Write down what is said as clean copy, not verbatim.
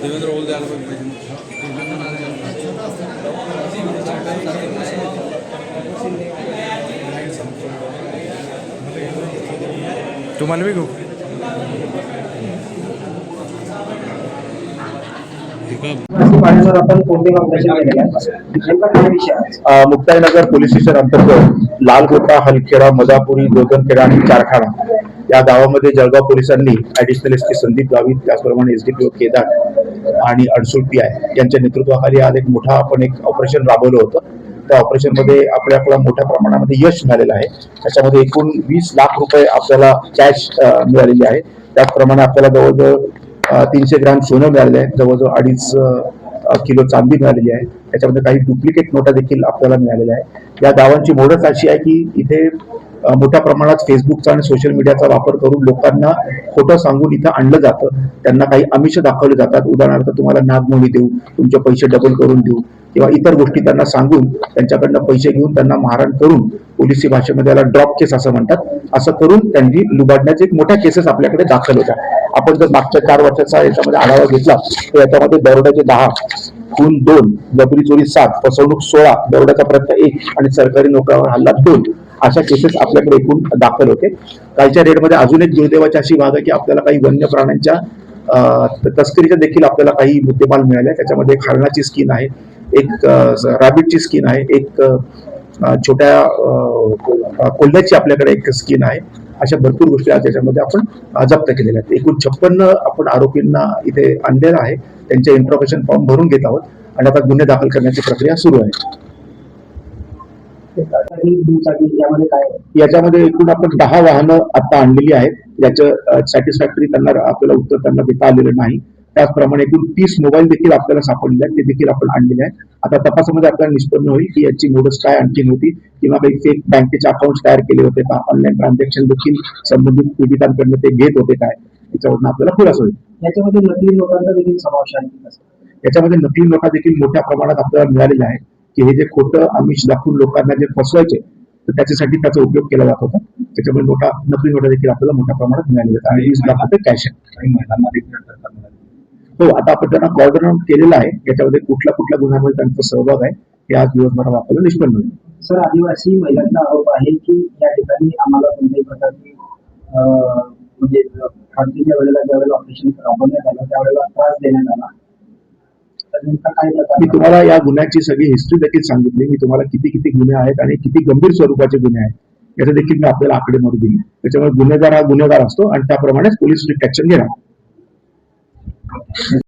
देवेंद्र ओल द्यायला पाहिजे. तुम्हाला बी घेऊ मुक्ताईनगर पोलीस स्टेशन अंतर्गत लालगोटा, हलखेडा, मदापुरी, दोदनखेडा आणि चारखाडा या गावामध्ये जळगाव पोलिसांनी ऍडिशनल एसपी संदीप गावित, त्याचप्रमाणे एसडीपीओ केदार आणि अडसूळ पीआय यांच्या नेतृत्वाखाली आज एक मोठा आपण एक ऑपरेशन राबवलं होतं. त्या ऑपरेशन मध्ये आपल्याला मोठ्या प्रमाणामध्ये यश मिळालेलं आहे. त्याच्यामध्ये एकूण 20 लाख रुपये आपल्याला कॅश मिळालेली आहे. त्याचप्रमाणे आपल्याला जवळजवळ 300 ग्रॅम सोनं मिळालेलं आहे, जवळजवळ 2.5 किलो चांदी मिळालेली आहे. त्याच्यामध्ये काही डुप्लिकेट नोटा देखील आपल्याला मिळालेल्या आहे. या गावांची मोडच अशी आहे की इथे मोठ्या प्रमाणात फेसबुकचा आणि सोशल मीडियाचा वापर करून लोकांना खोटं सांगून इथं आणलं जातं. त्यांना काही आमिष दाखवले जातात. उदाहरणार्थ तुम्हाला नागमोडी देऊ, तुमचे पैसे डबल करून देऊ किंवा इतर गोष्टी त्यांना सांगून त्यांच्याकडनं पैसे घेऊन त्यांना मारहाण करून पोलिसी भाषेमध्ये याला ड्रॉप केस असं म्हणतात, असं करून त्यांनी लुबाडण्याचे एक मोठ्या केसेस आपल्याकडे दाखल होत्या. आपण जर मागच्या 4 वर्षाचा याच्यामध्ये आढावा घेतला तर याच्यामध्ये दरोड्याचे 10, खून 2, जबरी चोरी 7, फसवणूक 16, दरोड्याचा प्रयत्न 1 आणि सरकारी नोकरावर हल्ला 2 अशा केसेस आपल्याकडे एकूण दाखल होते. कालच्या रेडमध्ये अजून एक दुर्दैवाची अशी बाब आहे की आपल्याला काही वन्य प्राण्यांच्या तस्करीच्या देखील आपल्याला काही मुद्देमाल मिळाले. त्याच्यामध्ये एक हरणाची स्कीन आहे, एक रॅबिटची स्कीन आहे, एक छोट्या कोल्ह्याची आपल्याकडे एक स्कीन आहे. अशा भरपूर गोष्टी आज त्याच्यामध्ये आपण जप्त केलेल्या आहेत. एकूण 56 आपण आरोपींना इथे आणलेला आहे. त्यांचे इंट्रोगेशन फॉर्म भरून घेत आहोत आणि आता गुन्हे दाखल करण्याची प्रक्रिया सुरू आहे. याच्यामध्ये एकूण आपण 10 वाहनं आता आणलेली आहेत. याचं सॅटिस्फॅक्टरी त्यांना आपल्याला उत्तर त्यांना देता आलेलं नाही. त्याचप्रमाणे एकूण 30 मोबाईल देखील आपल्याला सापडलेले आहेत, ते देखील आपण आणलेले आहेत. आता तपासामध्ये आपल्याला निष्पन्न होईल की याची मोडस काय आणखी होती किंवा काही फेक बँकेचे अकाउंट तयार केले होते का, ऑनलाईन ट्रान्झॅक्शन देखील संबंधित पीडितांकडून ते घेत होते काय, याच्यावरून आपल्याला खुलासा होईल. याच्यामध्ये नकली नोटांचा देखील समावेश आहे. याच्यामध्ये नकली नोटा देखील मोठ्या प्रमाणात आपल्याला मिळालेला आहे की हे जे खोटं आमिष दाखवून लोकांना जे फसवायचे तर त्याच्यासाठी त्याचा उपयोग केला जात होता. त्याच्यामुळे नकली नोटा देखील आपल्याला मोठ्या प्रमाणात मिळालेल्या आहेत आणि 20 लाख रुपये कॅश आहे. हो, आता आपण त्यांना कॉर्डन केलेलं आहे. याच्यामध्ये कुठल्या गुन्ह्यामध्ये त्यांचा सहभाग आहे हे आज दिवसभरात आपल्याला निष्पन्न होईल. सर, आदिवासी महिलांचा आरोप आहे की या ठिकाणी आम्हाला कोणत्याही प्रकारची म्हणजे खाजगीच्या वेळेला ज्यावेळेला ऑपरेशन राबवण्यात आलं त्यावेळेला त्रास देण्यात आला. मी तुम्हाला या गुन्ह्याची सगळी हिस्ट्री देखील सांगितली. मी तुम्हाला किती गुन्हे आहेत आणि किती गंभीर स्वरूपाचे गुन्हे आहेत याचा देखील मी आपल्याला आकडेमोडी दिली. त्याच्यामुळे गुन्हेगार हा गुन्हेगार असतो आणि त्याप्रमाणेच पोलीस स्ट्रिक्ट ऍक्शन घेणार.